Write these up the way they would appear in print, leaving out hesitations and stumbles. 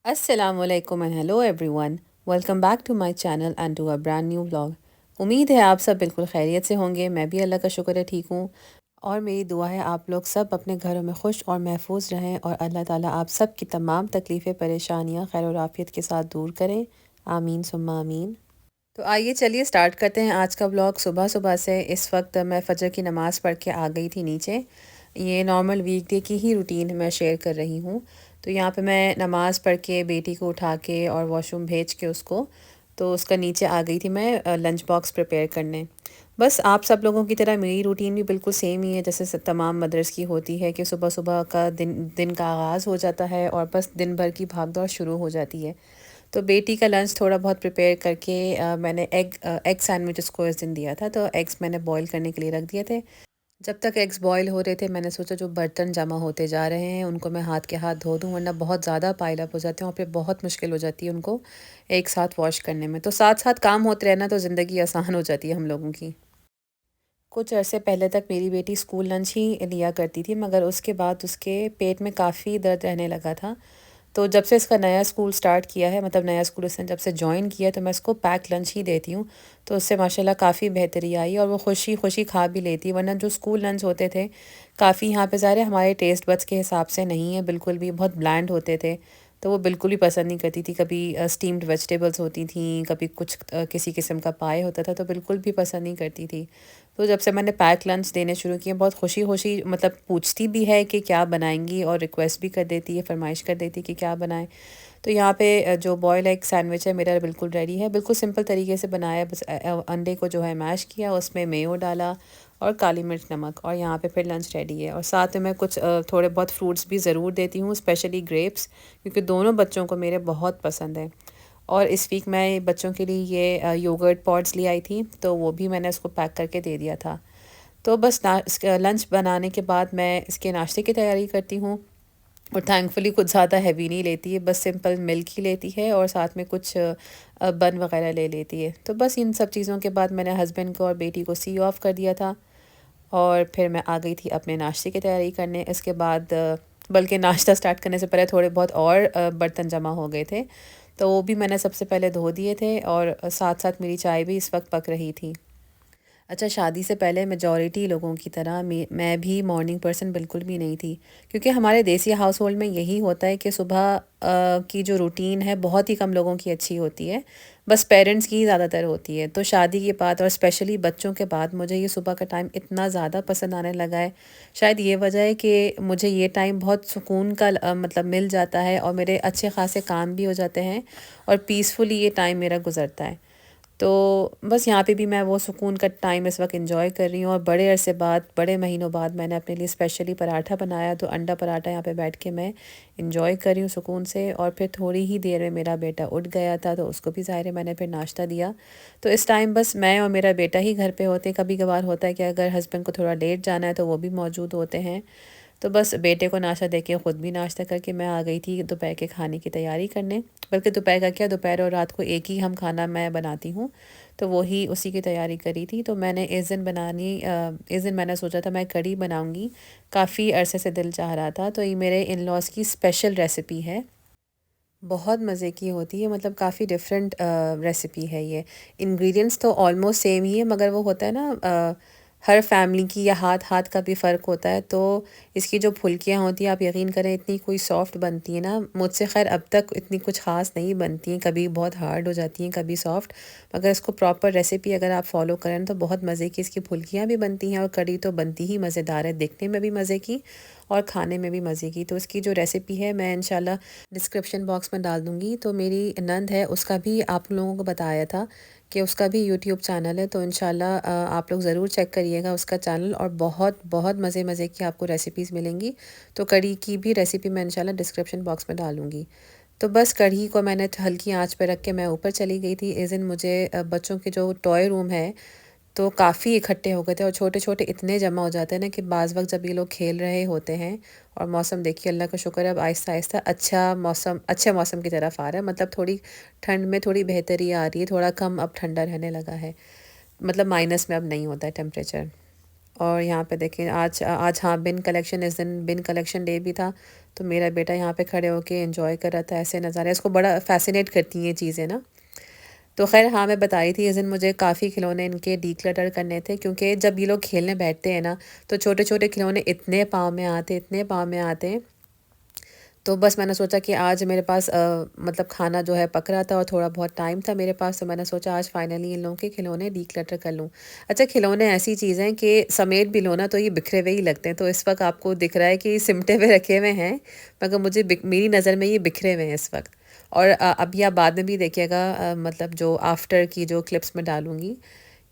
Assalamualaikum and hello everyone. Welcome back to my channel and to a brand new vlog. उम्मीद है आप सब बिल्कुल खैरियत से होंगे। मैं भी अल्लाह का शुक्र है ठीक हूँ। और मेरी दुआ है आप लोग सब अपने घरों में खुश और महफूज रहें और अल्लाह ताला आप सब की तमाम तकलीफ़ें परेशानियाँ खैर और आफियत के साथ दूर करें। आमीन सुम्मा आमीन। तो आइए चलिए स्टार्ट करते हैं आज का व्लॉग। सुबह सुबह से इस वक्त मैं फ़जर की नमाज़ पढ़ के आ गई थी नीचे। ये नॉर्मल वीकडे की ही रूटीन मैं शेयर कर रही हूँ। तो यहाँ पे मैं नमाज़ पढ़ के बेटी को उठा के और वॉशरूम भेज के उसको तो उसका नीचे आ गई थी मैं लंच बॉक्स प्रिपेयर करने। बस आप सब लोगों की तरह मेरी रूटीन भी बिल्कुल सेम ही है जैसे तमाम मदर्स की होती है कि सुबह सुबह का दिन दिन का आगाज़ हो जाता है और बस दिन भर की भाग दौड़ शुरू हो जाती है। तो बेटी का लंच थोड़ा बहुत प्रिपेयर करके मैंने एग सैंडविच उसको इस दिन दिया था तो एग्स मैंने बॉईल करने के लिए रख दिए थे। जब तक एग्स बॉईल हो रहे थे मैंने सोचा जो बर्तन जमा होते जा रहे हैं उनको मैं हाथ के हाथ धो दूं वरना बहुत ज़्यादा पाइल अप हो जाते हैं और फिर बहुत मुश्किल हो जाती है उनको एक साथ वॉश करने में। तो साथ साथ काम होते रहना तो ज़िंदगी आसान हो जाती है हम लोगों की। कुछ अरसे पहले तक मेरी बेटी स्कूल लंच ही लिया करती थी मगर उसके बाद उसके पेट में काफ़ी दर्द रहने लगा था। तो जब से इसका नया स्कूल स्टार्ट किया है मतलब नया स्कूल इसने जब से जॉइन किया है तो मैं इसको पैक लंच ही देती हूँ। तो उससे माशाल्लाह काफ़ी बेहतरी आई और वो खुशी खुशी खा भी लेती है वरना जो स्कूल लंच होते थे काफ़ी यहाँ पे ज़ाहिर है हमारे टेस्ट बड्स के हिसाब से नहीं है बिल्कुल भी बहुत ब्लैंड होते थे। तो वो बिल्कुल भी पसंद नहीं करती थी। कभी स्टीम्ड वेजिटेबल्स होती थी कभी कुछ किसी किस्म का पाए होता था तो बिल्कुल भी पसंद नहीं करती थी। तो जब से मैंने पैक लंच देने शुरू किए बहुत खुशी खुशी मतलब पूछती भी है कि क्या बनाएंगी और रिक्वेस्ट भी कर देती है फरमाइश कर देती है कि क्या बनाएं। तो यहाँ पे जो बॉयल एग सैंडविच है मेरा बिल्कुल रेडी है। बिल्कुल सिंपल तरीके से बनाया बस अंडे को जो है मैश किया उसमें मेयो डाला और काली मिर्च नमक और यहाँ पे फिर लंच रेडी है। और साथ में मैं कुछ थोड़े बहुत फ्रूट्स भी ज़रूर देती हूँ स्पेशली ग्रेप्स क्योंकि दोनों बच्चों को मेरे बहुत पसंद है। और इस वीक मैं बच्चों के लिए ये योगर्ट पॉड्स ले आई थी तो वो भी मैंने उसको पैक करके दे दिया था। तो बस लंच बनाने के बाद मैं इसके नाश्ते की तैयारी करती हूँ। और थैंकफुली कुछ ज़्यादा हैवी नहीं लेती है बस सिंपल मिल्क ही लेती है और साथ में कुछ बन वगैरह ले लेती है। तो बस इन सब चीज़ों के बाद मैंने हस्बैंड को और बेटी को सी ऑफ कर दिया था और फिर मैं आ गई थी अपने नाश्ते की तैयारी करने। इसके बाद बल्कि नाश्ता स्टार्ट करने से पहले थोड़े बहुत और बर्तन जमा हो गए थे तो वो भी मैंने सबसे पहले धो दिए थे और साथ साथ मेरी चाय भी इस वक्त पक रही थी। अच्छा शादी से पहले मेजॉरिटी लोगों की तरह मैं भी मॉर्निंग पर्सन बिल्कुल भी नहीं थी क्योंकि हमारे देसी हाउस होल्ड में यही होता है कि सुबह की जो रूटीन है बहुत ही कम लोगों की अच्छी होती है। बस पेरेंट्स की ही ज़्यादातर होती है। तो शादी के बाद और स्पेशली बच्चों के बाद मुझे ये सुबह का टाइम इतना ज़्यादा पसंद आने लगा है। शायद ये वजह है कि मुझे ये टाइम बहुत सुकून का मतलब मिल जाता है और मेरे अच्छे खासे काम भी हो जाते हैं और पीसफुली ये टाइम मेरा गुजरता है। तो बस यहाँ पे भी मैं वो सुकून का टाइम इस वक्त एंजॉय कर रही हूँ और बड़े अरसे बाद बड़े महीनों बाद मैंने अपने लिए स्पेशली पराठा बनाया तो अंडा पराठा यहाँ पे बैठ के मैं एंजॉय कर रही हूँ सुकून से। और फिर थोड़ी ही देर में मेरा बेटा उठ गया था तो उसको भी ज़ाहिर है मैंने फिर नाश्ता दिया। तो इस टाइम बस मैं और मेरा बेटा ही घर पे होते हैं। कभी कभार होता है कि अगर हस्बैंड को थोड़ा लेट जाना है तो वो भी मौजूद होते हैं। तो बस बेटे को नाश्ता देके ख़ुद भी नाश्ता करके मैं आ गई थी दोपहर के खाने की तैयारी करने। बल्कि दोपहर का क्या दोपहर और रात को एक ही हम खाना मैं बनाती हूँ तो वही उसी की तैयारी करी थी। तो मैंने इस दिन मैंने सोचा था मैं कढ़ी बनाऊँगी। काफ़ी अरसे से दिल चाह रहा था तो ये मेरे इन लॉज़ की स्पेशल रेसिपी है। बहुत मज़े की होती है मतलब काफ़ी डिफरेंट रेसिपी है ये। इंग्रेडिएंट्स तो ऑलमोस्ट सेम ही है मगर वो होता है ना हर फैमिली की या हाथ हाथ का भी फ़र्क होता है। तो इसकी जो फुल्कियाँ होती हैं आप यकीन करें इतनी कोई सॉफ्ट बनती है ना। मुझसे खैर अब तक इतनी कुछ ख़ास नहीं बनती हैं कभी बहुत हार्ड हो जाती हैं कभी सॉफ्ट। मगर इसको प्रॉपर रेसिपी अगर आप फॉलो करें तो बहुत मज़े की इसकी फुल्कियाँ भी बनती हैं और कढ़ी तो बनती ही मज़ेदार है देखने में भी मज़े की और खाने में भी मज़े की। तो इसकी जो रेसिपी है मैं इंशाल्लाह डिस्क्रिप्शन बॉक्स में डाल दूँगी। तो मेरी नंद है उसका भी आप लोगों को बताया था कि उसका भी यूट्यूब चैनल है तो इंशाल्लाह आप लोग ज़रूर चेक करिएगा उसका चैनल और बहुत बहुत मज़े मज़े की आपको रेसिपीज़ मिलेंगी। तो कढ़ी की भी रेसिपी मैं इंशाल्लाह डिस्क्रिप्शन बॉक्स में डालूँगी। तो बस कढ़ी को मैंने हल्की आंच पे रख के मैं ऊपर चली गई थी। इस दिन मुझे बच्चों के जो टॉय रूम है तो काफ़ी इकट्ठे हो गए थे और छोटे-छोटे इतने जमा हो जाते हैं ना कि बाज़ वक़्त जब ये लोग खेल रहे होते हैं और मौसम देखिए अल्लाह का शुक्र है अब आहिस्ता-आहिस्ता अच्छे मौसम की तरफ आ रहा है। मतलब थोड़ी ठंड में थोड़ी बेहतरी आ रही है, थोड़ा कम अब ठंडा रहने लगा है। मतलब माइनस में अब नहीं होता है टेम्परेचर। और यहाँ पे देखें आज आज हाँ बिन कलेक्शन, इस दिन बिन कलेक्शन डे भी था। तो मेरा बेटा यहाँ पे खड़े होके एंजॉय कर रहा था ऐसे नज़ारे। इसको बड़ा फैसिनेट करती हैं ये चीज़ें ना। तो खैर हाँ, मैं बताई थी इस दिन मुझे काफ़ी खिलौने इनके डीक्लटर करने थे, क्योंकि जब ये लोग खेलने बैठते हैं ना तो छोटे छोटे खिलौने इतने पाँव में आते, इतने पाँव में आते हैं। तो बस मैंने सोचा कि आज मेरे पास मतलब खाना जो है पक रहा था और थोड़ा बहुत टाइम था मेरे पास, तो मैंने सोचा आज फाइनली इन लोगों के खिलौने डीक्लटर कर लूँ। अच्छा, खिलौने ऐसी चीज़ हैं कि समेट भी लो ना तो ये बिखरे हुए ही लगते हैं। तो इस वक्त आपको दिख रहा है कि सिमटे हुए रखे हुए हैं, मगर मुझे मेरी नज़र में ये बिखरे हुए हैं इस वक्त। और अभी आप बाद में भी देखिएगा, मतलब जो आफ्टर की जो क्लिप्स में डालूँगी,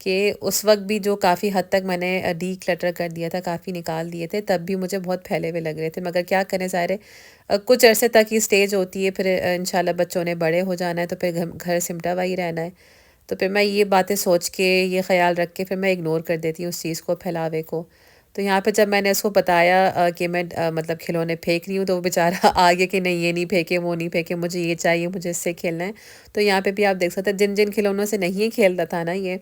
कि उस वक़्त भी जो काफ़ी हद तक मैंने डीक्लटर कर दिया था, काफ़ी निकाल दिए थे, तब भी मुझे बहुत फैले हुए लग रहे थे। मगर क्या करें, ज़ाहिर है कुछ अरसे तक ये स्टेज होती है, फिर इंशाल्लाह बच्चों ने बड़े हो जाना है, तो फिर घर सिमटा हुआ ही रहना है। तो फिर मैं ये बातें सोच के, ये ख़्याल रख के फिर मैं इग्नोर कर देती हूँ उस चीज़ को, फैलावे को। तो यहाँ पे जब मैंने उसको बताया कि मैं मतलब खिलौने फेंक रही हूँ, तो वो बेचारा आ गया कि नहीं ये नहीं फेंके, वो नहीं फेंके, मुझे ये चाहिए, मुझे इससे खेलना है। तो यहाँ पे भी आप देख सकते हैं जिन जिन खिलौनों से नहीं खेलता था ना ये,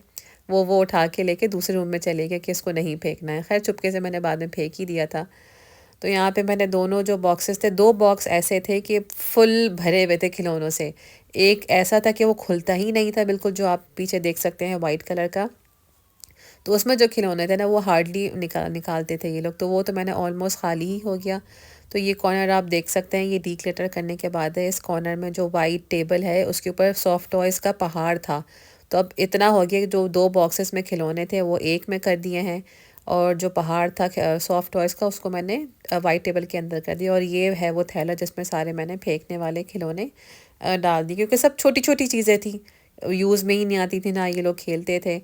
वो उठा के लेके दूसरे रूम में चले गए कि इसको नहीं फेंकना है। खैर चुपके से मैंने बाद में फेंक ही दिया था। तो यहाँ पे मैंने दोनों जो बॉक्सेस थे, 2 बॉक्स ऐसे थे कि फुल भरे हुए थे खिलौनों से। एक ऐसा था कि वो खुलता ही नहीं था बिल्कुल, जो आप पीछे देख सकते हैं वाइट कलर का। तो उसमें जो खिलौने थे ना वो हार्डली निकालते थे ये लोग, तो वो तो मैंने ऑलमोस्ट खाली ही हो गया। तो ये कॉर्नर आप देख सकते हैं, ये डीक्लटर करने के बाद है। इस कॉर्नर में जो वाइट टेबल है उसके ऊपर सॉफ्ट टॉयज़ का पहाड़ था। तो अब इतना हो गया कि जो 2 बॉक्सेस में खिलौने थे वो एक में कर दिए हैं, और जो पहाड़ था सॉफ्ट टॉयज़ का उसको मैंने वाइट टेबल के अंदर कर दिया। और ये है वो थैला जिसमें सारे मैंने फेंकने वाले खिलौने डाल दिए, क्योंकि सब छोटी छोटी चीज़ें थी, यूज़ में ही नहीं आती थी, ना ये लोग खेलते थे।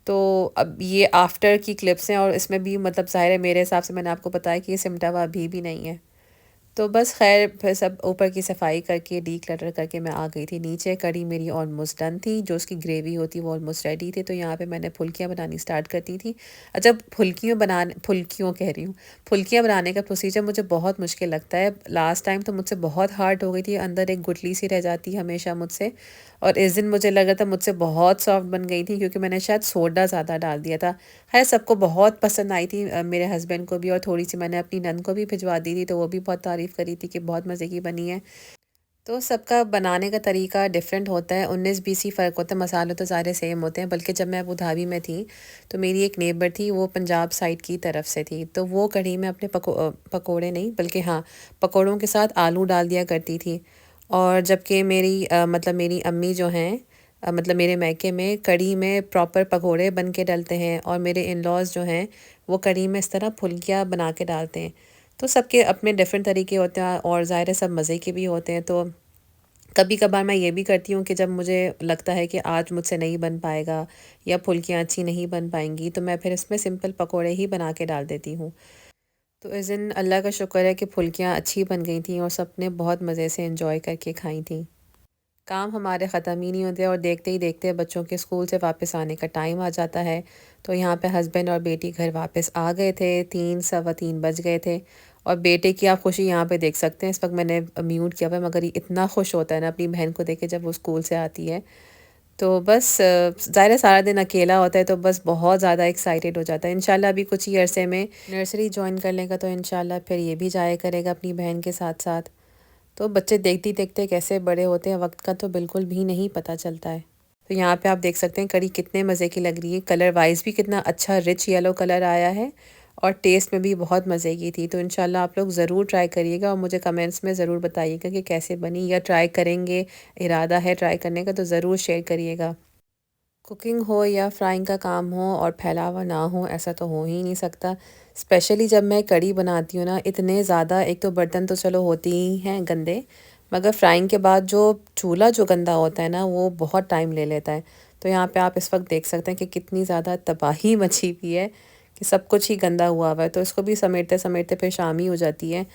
तो अब ये आफ्टर की क्लिप्स हैं, और इसमें भी मतलब ज़ाहिर है मेरे हिसाब से मैंने आपको बताया कि ये सिमटा हुआ अभी भी नहीं है। तो बस खैर फिर सब ऊपर की सफाई करके डीक्लटर करके मैं आ गई थी नीचे। कढ़ी मेरी ऑलमोस्ट डन थी, जो उसकी ग्रेवी होती वो ऑलमोस्ट रेडी थी। तो यहाँ पे मैंने फुल्कियाँ बनानी स्टार्ट करती थी। अच्छा, फुल्कियों कह रही हूँ, फुल्कियाँ बनाने का प्रोसीजर मुझे बहुत मुश्किल लगता है। लास्ट टाइम तो मुझसे बहुत हार्ड हो गई थी, अंदर एक गुठली सी रह जाती हमेशा मुझसे। और इस दिन मुझे लग रहा था मुझसे बहुत सॉफ्ट बन गई थी, क्योंकि मैंने शायद सोडा ज़्यादा डाल दिया था। खैर सबको बहुत पसंद आई थी, मेरे हस्बैंड को भी, और थोड़ी सी मैंने अपनी नन को भी भिजवा दी थी, तो वो भी बहुत तारीफ़ करी थी कि बहुत मज़े की बनी है। तो सबका बनाने का तरीका डिफरेंट होता है, 19-20 ही फ़र्क होता है। मसाले तो सारे सेम होते हैं। बल्कि जब मैं अबू धाबी में थी तो मेरी एक नेबर थी, वो पंजाब साइड की तरफ से थी, तो वो कढ़ी में अपने पकोड़े नहीं बल्कि हाँ पकोड़ों के साथ आलू डाल दिया करती थी। और जबकि मेरी मतलब मेरी अम्मी जो हैं, मतलब मेरे मायके में कढ़ी में प्रॉपर पकोड़े बन के डलते हैं, और मेरे इन लॉज़ जो हैं वो कढ़ी में इस तरह फुल्कियाँ बना के डालते हैं। तो सबके अपने डिफरेंट तरीके होते हैं, और ज़ाहिर है सब मज़े के भी होते हैं। तो कभी कभार मैं ये भी करती हूँ कि जब मुझे लगता है कि आज मुझसे नहीं बन पाएगा या फुल्कियाँ अच्छी नहीं बन पाएंगी, तो मैं फिर इसमें सिंपल पकोड़े ही बना के डाल देती हूँ। तो इस दिन अल्लाह का शुक्र है कि फुल्कियाँ अच्छी बन गई थी और सबने बहुत मज़े से एंजॉय करके खाई थी। काम हमारे ख़त्म ही नहीं होते, और देखते ही देखते बच्चों के स्कूल से वापस आने का टाइम आ जाता है। तो यहाँ पे हस्बैंड और बेटी घर वापस आ गए थे, 3 सवा 3 बज गए थे। और बेटे की आप खुशी यहाँ पे देख सकते हैं। इस वक्त मैंने म्यूट किया हुआ है, मगर ये इतना खुश होता है ना अपनी बहन को देख के जब वो स्कूल से आती है। तो बस ज़ाहिर है सारा दिन अकेला होता है, तो बस बहुत ज़्यादा एक्साइटेड हो जाता है। इंशाल्लाह अभी कुछ ही अरसे में नर्सरी ज्वाइन कर लेगा, तो इंशाल्लाह फिर ये भी जाया करेगा अपनी बहन के साथ साथ। तो बच्चे देखते देखते कैसे बड़े होते हैं, वक्त का तो बिल्कुल भी नहीं पता चलता है। तो यहाँ पे आप देख सकते हैं कढ़ी कितने मज़े की लग रही है, कलर वाइज भी कितना अच्छा रिच येलो कलर आया है, और टेस्ट में भी बहुत मज़े की थी। तो इंशाल्लाह आप लोग ज़रूर ट्राई करिएगा, और मुझे कमेंट्स में ज़रूर बताइएगा कि कैसे बनी, या ट्राई करेंगे, इरादा है ट्राई करने का तो ज़रूर शेयर करिएगा। कुकिंग हो या फ्राइंग का काम हो और फैलावा ना हो, ऐसा तो हो ही नहीं सकता। स्पेशली जब मैं कढ़ी बनाती हूँ ना, इतने ज़्यादा, एक तो बर्तन तो चलो होते ही हैं गंदे, मगर फ्राइंग के बाद जो चूल्हा जो गंदा होता है ना वो बहुत टाइम ले लेता है। तो यहाँ पे आप इस वक्त देख सकते हैं कि कितनी ज़्यादा तबाही मची हुई है, कि सब कुछ ही गंदा हुआ हुआ है। तो इसको भी समेटते समेटते फिर शाम ही हो जाती है।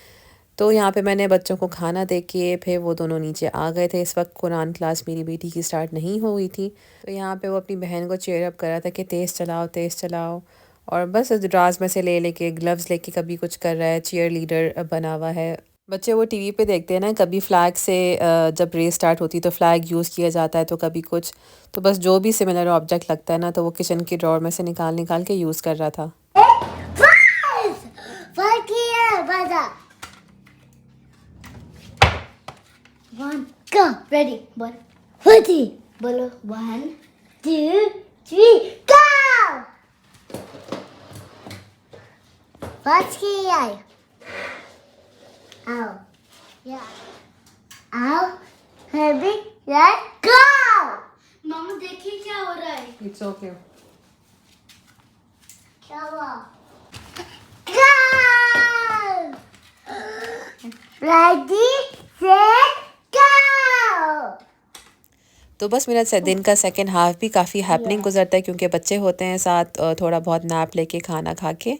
तो यहाँ पे मैंने बच्चों को खाना दे के फिर वो दोनों नीचे आ गए थे। इस वक्त कुरान क्लास मेरी बेटी की स्टार्ट नहीं हुई थी, तो यहाँ पे वो अपनी बहन को चेयर अप कर रहा था कि तेज़ चलाओ तेज़ चलाओ। और बस ड्राज में से लेके ग्लव्स लेके कभी कुछ कर रहा है, चीयर लीडर बना हुआ है। बच्चे वो टीवी पे देखते हैं ना, कभी फ्लैग से जब रेस स्टार्ट होती है तो फ्लैग यूज़ किया जाता है, तो कभी कुछ। तो बस जो भी सिमिलर ऑब्जेक्ट लगता है ना, तो वो किचन की ड्रॉर में से निकाल निकाल के यूज़ कर रहा था। Bada. One, go. Ready. One, ready. Bolo. 1, 2, 3, go. First here. Ow. Yeah. Ow. Heavy. Let's go. मामा देखिए क्या हो रहा है. It's okay. क्या हुआ? Go. Ready, set, go. तो बस मेरा दिन का सेकंड हाफ भी काफ़ी हैपनिंग गुजरता है क्योंकि बच्चे होते हैं साथ, थोड़ा बहुत नैप लेके खाना खा के,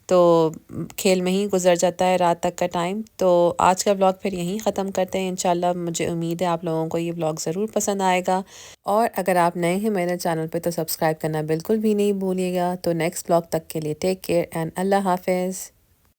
तो खेल में ही गुजर जाता है रात तक का टाइम। तो आज का व्लॉग फिर यहीं ख़त्म करते हैं इंशाल्लाह। मुझे उम्मीद है आप लोगों को ये व्लॉग ज़रूर पसंद आएगा, और अगर आप नए हैं मेरे चैनल पे तो सब्सक्राइब करना बिल्कुल भी नहीं भूलिएगा। तो नेक्स्ट व्लॉग तक के लिए टेक केयर एंड अल्लाह हाफिज़।